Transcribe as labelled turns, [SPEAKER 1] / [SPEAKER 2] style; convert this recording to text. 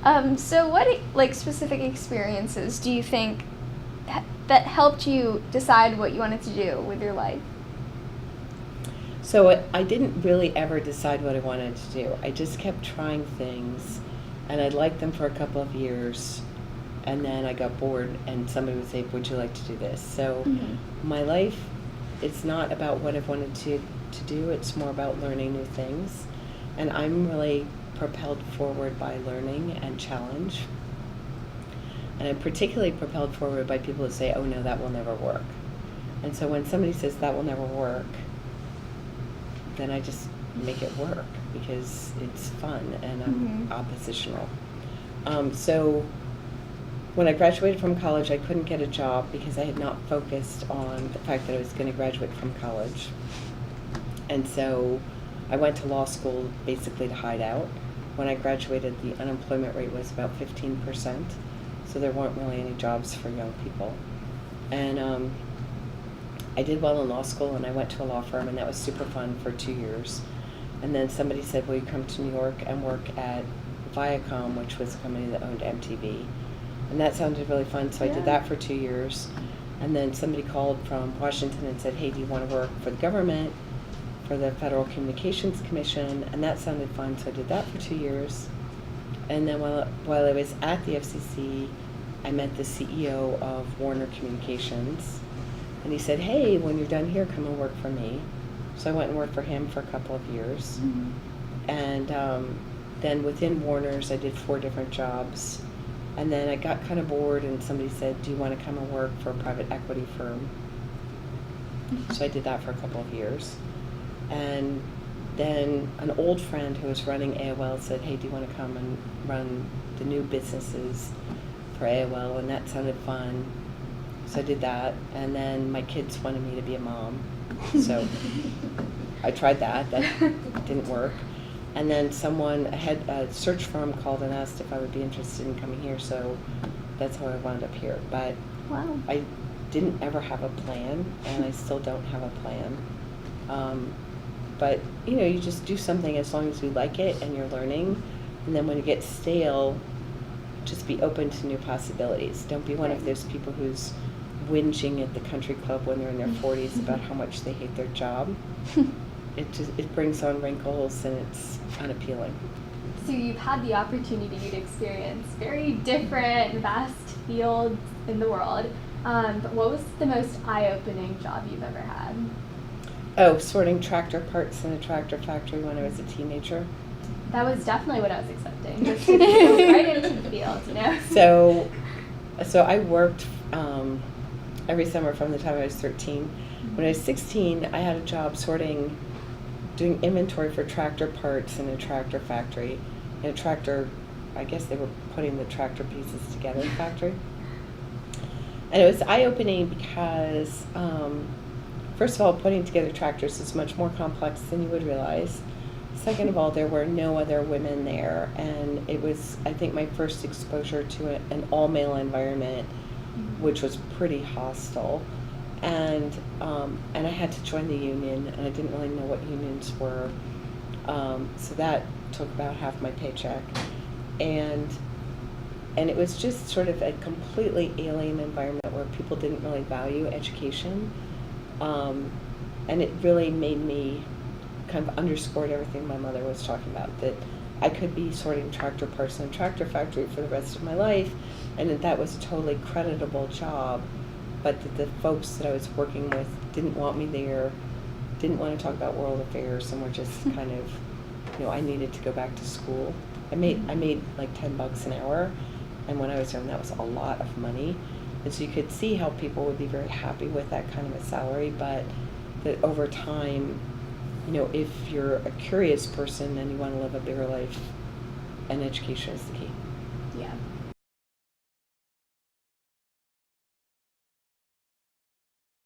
[SPEAKER 1] So what like specific experiences do you think that helped you decide what you wanted to do with your life?
[SPEAKER 2] So I didn't really ever decide what I wanted to do. I just kept trying things, and I liked them for a couple of years, and then I got bored, and somebody would say, "Would you like to do this?" So my life, it's not about what I've wanted to do. It's more about learning new things, and I'm really propelled forward by learning and challenge. And I'm particularly propelled forward by people that say, "Oh no, that will never work." And so when somebody says that will never work, then I just make it work because it's fun and I'm oppositional. So when I graduated from college, I couldn't get a job because I had not focused on the fact that I was going to graduate from college. And so I went to law school basically to hide out. When I graduated, the unemployment rate was about 15%, so there weren't really any jobs for young people. And I did well in law school, and I went to a law firm, and that was super fun for 2 years. And then somebody said, "Will you come to New York and work at Viacom," which was a company that owned MTV. And that sounded really fun, so I did that for 2 years. And then somebody called from Washington and said, "Hey, do you want to work for the government, for the Federal Communications Commission?" And that sounded fun, so I did that for 2 years. And then while I was at the FCC, I met the CEO of Warner Communications. And he said, "Hey, when you're done here, come and work for me." So I went and worked for him for a couple of years. And then within Warner's, I did 4 different jobs. And then I got kind of bored, and somebody said, "Do you want to come and work for a private equity firm?" So I did that for a couple of years. And then an old friend who was running AOL said, "Hey, do you want to come and run the new businesses for AOL?" And that sounded fun. So I did that, and then my kids wanted me to be a mom, so I tried that. That didn't work. And then a search firm called and asked if I would be interested in coming here, so that's how I wound up here. But
[SPEAKER 1] Wow.
[SPEAKER 2] I didn't ever have a plan, and I still don't have a plan. But you just do something as long as you like it and you're learning, and then when it gets stale, just be open to new possibilities. Don't be one of those people who's whinging at the country club when they're in their 40s about how much they hate their job. It brings on wrinkles, and it's unappealing.
[SPEAKER 1] So you've had the opportunity to experience very different, vast fields in the world. But what was the most eye-opening job you've ever had?
[SPEAKER 2] Oh, sorting tractor parts in a tractor factory when I was a teenager.
[SPEAKER 1] That was definitely what I was expecting. Just to go right into the field,
[SPEAKER 2] So I worked every summer from the time I was 13. When I was 16, I had a job doing inventory for tractor parts in a tractor factory. In a tractor, I guess they were putting the tractor pieces together in the factory. And it was eye-opening because, first of all, putting together tractors is much more complex than you would realize. Second of all, there were no other women there, and it was, I think, my first exposure to an all-male environment, which was pretty hostile. And I had to join the union, and I didn't really know what unions were. So that took about half my paycheck. And it was just sort of a completely alien environment where people didn't really value education. And it really made me kind of underscored everything my mother was talking about, that I could be sorting tractor parts in a tractor factory for the rest of my life, and that was a totally creditable job, but that the folks that I was working with didn't want me there, didn't want to talk about world affairs, and were just kind of, I needed to go back to school. I made like $10 an hour, and when I was young, that was a lot of money. And so you could see how people would be very happy with that kind of a salary, but that over time, if you're a curious person and you want to live a bigger life, and education is the key.
[SPEAKER 1] Yeah.